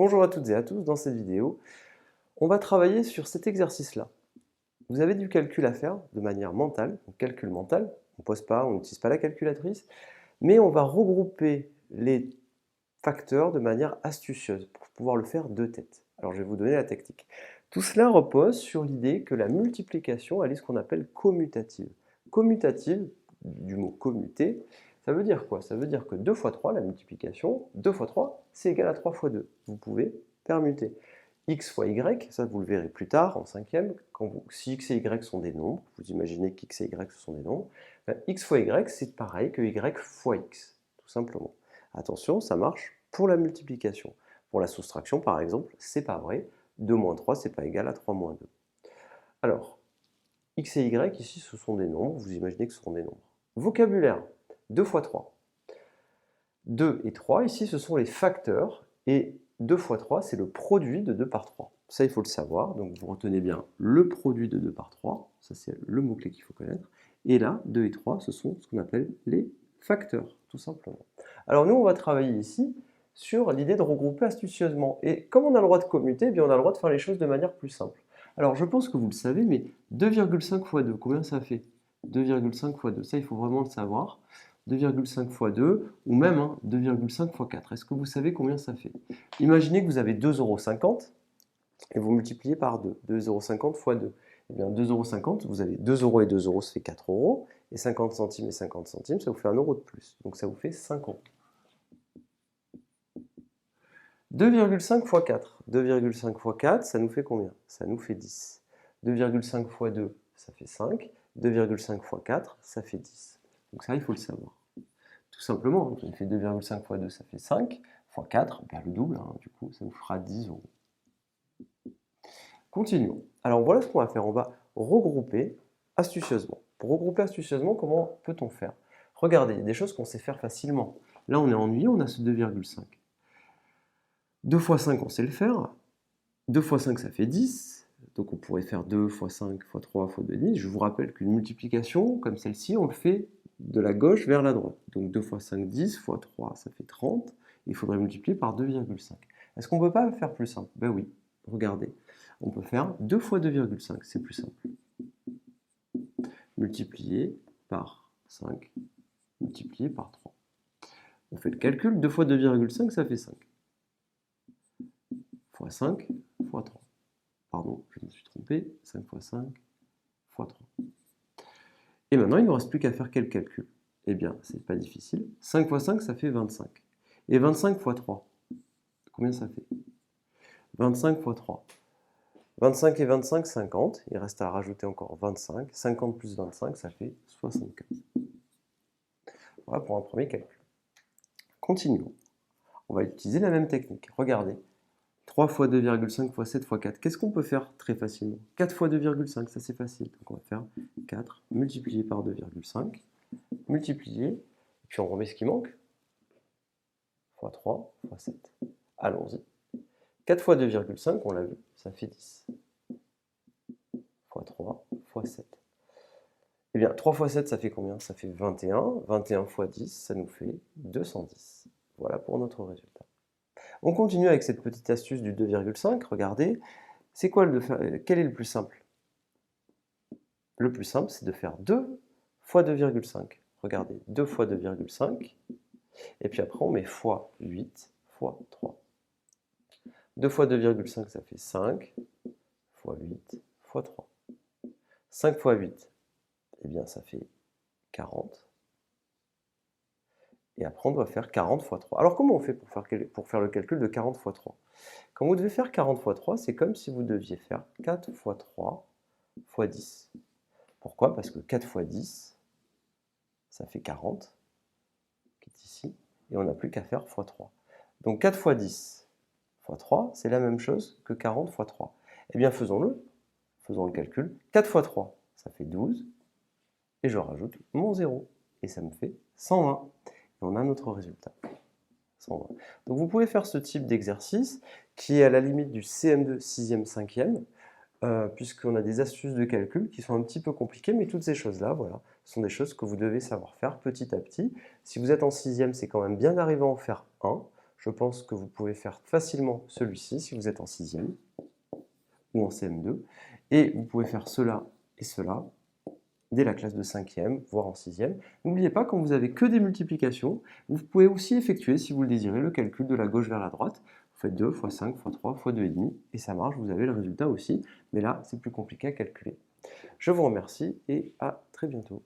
Bonjour à toutes et à tous, dans cette vidéo, on va travailler sur cet exercice-là. Vous avez du calcul à faire de manière mentale, donc calcul mental, on pose pas, on n'utilise pas la calculatrice, mais on va regrouper les facteurs de manière astucieuse pour pouvoir le faire de tête. Alors je vais vous donner la technique. Tout cela repose sur l'idée que la multiplication, elle est ce qu'on appelle commutative. Commutative, du mot commuter, ça veut dire quoi? Ça veut dire que 2 fois 3, la multiplication, 2 fois 3, c'est égal à 3 fois 2. Vous pouvez permuter. X fois Y, ça vous le verrez plus tard en cinquième, si X et Y sont des nombres, vous imaginez qu'X et Y ce sont des nombres, X fois Y c'est pareil que Y fois X, tout simplement. Attention, ça marche pour la multiplication. Pour la soustraction par exemple, c'est pas vrai, 2 moins 3 c'est pas égal à 3 moins 2. Alors, X et Y ici ce sont des nombres, vous imaginez que ce sont des nombres. Vocabulaire, 2 fois 3. 2 et 3, ici ce sont les facteurs, et 2 fois 3 c'est le produit de 2 par 3. Ça il faut le savoir, donc vous retenez bien le produit de 2 par 3, ça c'est le mot-clé qu'il faut connaître, et là 2 et 3 ce sont ce qu'on appelle les facteurs, tout simplement. Alors nous on va travailler ici sur l'idée de regrouper astucieusement, et comme on a le droit de commuter, eh bien on a le droit de faire les choses de manière plus simple. Alors je pense que vous le savez, mais 2,5 fois 2, combien ça fait? 2,5 fois 2, ça il faut vraiment le savoir. 2,5 fois 2, ou même 2,5 fois 4. Est-ce que vous savez combien ça fait? Imaginez que vous avez 2,50 € et vous multipliez par 2. 2,50 € fois 2. Eh bien 2,50 €, vous avez 2 € et 2 €, ça fait 4 €, et 50 centimes et 50 centimes, ça vous fait 1 € de plus. Donc ça vous fait 5 €. 2,5 fois 4. 2,5 fois 4, ça nous fait combien? Ça nous fait 10. 2,5 fois 2, ça fait 5. 2,5 fois 4, ça fait 10. Donc ça, il faut le savoir. Tout simplement, il fait 2,5 fois 2, ça fait 5, fois 4, bien le double, du coup, ça nous fera 10 €. Continuons. Alors voilà ce qu'on va faire, on va regrouper astucieusement. Pour regrouper astucieusement, comment peut-on faire? Regardez, il y a des choses qu'on sait faire facilement. Là, on est ennuyé, on a ce 2,5. 2 fois 5, on sait le faire. 2 fois 5, ça fait 10. Donc on pourrait faire 2 fois 5 fois 3 fois 2, 10. Je vous rappelle qu'une multiplication comme celle-ci, on le fait de la gauche vers la droite. Donc 2 fois 5, 10, fois 3, ça fait 30. Il faudrait multiplier par 2,5. Est-ce qu'on ne peut pas faire plus simple? Ben oui, regardez. On peut faire 2 fois 2,5, c'est plus simple. Multiplier par 5, multiplier par 3. On fait le calcul, 2 fois 2,5, ça fait 5. Fois 5, fois 3. Pardon, je me suis trompé, 5 fois 5, fois 3. Et maintenant, il ne nous reste plus qu'à faire quel calcul? Eh bien, c'est pas difficile. 5 fois 5, ça fait 25. Et 25 fois 3, combien ça fait? 25 fois 3. 25 et 25, 50. Il reste à rajouter encore 25. 50 plus 25, ça fait 75. Voilà pour un premier calcul. Continuons. On va utiliser la même technique. Regardez. 3 fois 2,5 fois 7 fois 4. Qu'est-ce qu'on peut faire très facilement? 4 fois 2,5, ça c'est facile. Donc on va faire 4 multiplié par 2,5, multiplié, puis on remet ce qui manque, fois 3, fois 7. Allons-y. 4 fois 2,5, on l'a vu, ça fait 10. Fois 3, fois 7. Eh bien, 3 fois 7, ça fait combien? Ça fait 21. 21 fois 10, ça nous fait 210. Voilà pour notre résultat. On continue avec cette petite astuce du 2,5. Regardez, c'est quoi quel est le plus simple? Le plus simple, c'est de faire 2 fois 2,5. Regardez, 2 fois 2,5. Et puis après, on met fois 8 fois 3. 2 fois 2,5, ça fait 5, fois 8, fois 3. 5 fois 8, eh bien ça fait 40. Et après, on doit faire 40 fois 3. Alors comment on fait pour faire le calcul de 40 fois 3? Quand vous devez faire 40 fois 3, c'est comme si vous deviez faire 4 fois 3 fois 10. Pourquoi? Parce que 4 fois 10, ça fait 40, qui est ici, et on n'a plus qu'à faire fois 3. Donc 4 fois 10 fois 3, c'est la même chose que 40 fois 3. Eh bien faisons-le, faisons le calcul. 4 fois 3, ça fait 12, et je rajoute mon 0, et ça me fait 120. Et on a notre résultat. 120. Donc vous pouvez faire ce type d'exercice qui est à la limite du CM2 6e, 5e, puisqu'on a des astuces de calcul qui sont un petit peu compliquées, mais toutes ces choses-là, voilà, sont des choses que vous devez savoir faire petit à petit. Si vous êtes en 6e, c'est quand même bien d'arriver à en faire un. Je pense que vous pouvez faire facilement celui-ci si vous êtes en 6e ou en CM2. Et vous pouvez faire cela et cela dès la classe de 5e, voire en 6e. N'oubliez pas, quand vous avez que des multiplications, vous pouvez aussi effectuer, si vous le désirez, le calcul de la gauche vers la droite. Vous faites 2 fois 5 fois 3 fois 2,5 et ça marche, vous avez le résultat aussi. Mais là, c'est plus compliqué à calculer. Je vous remercie et à très bientôt.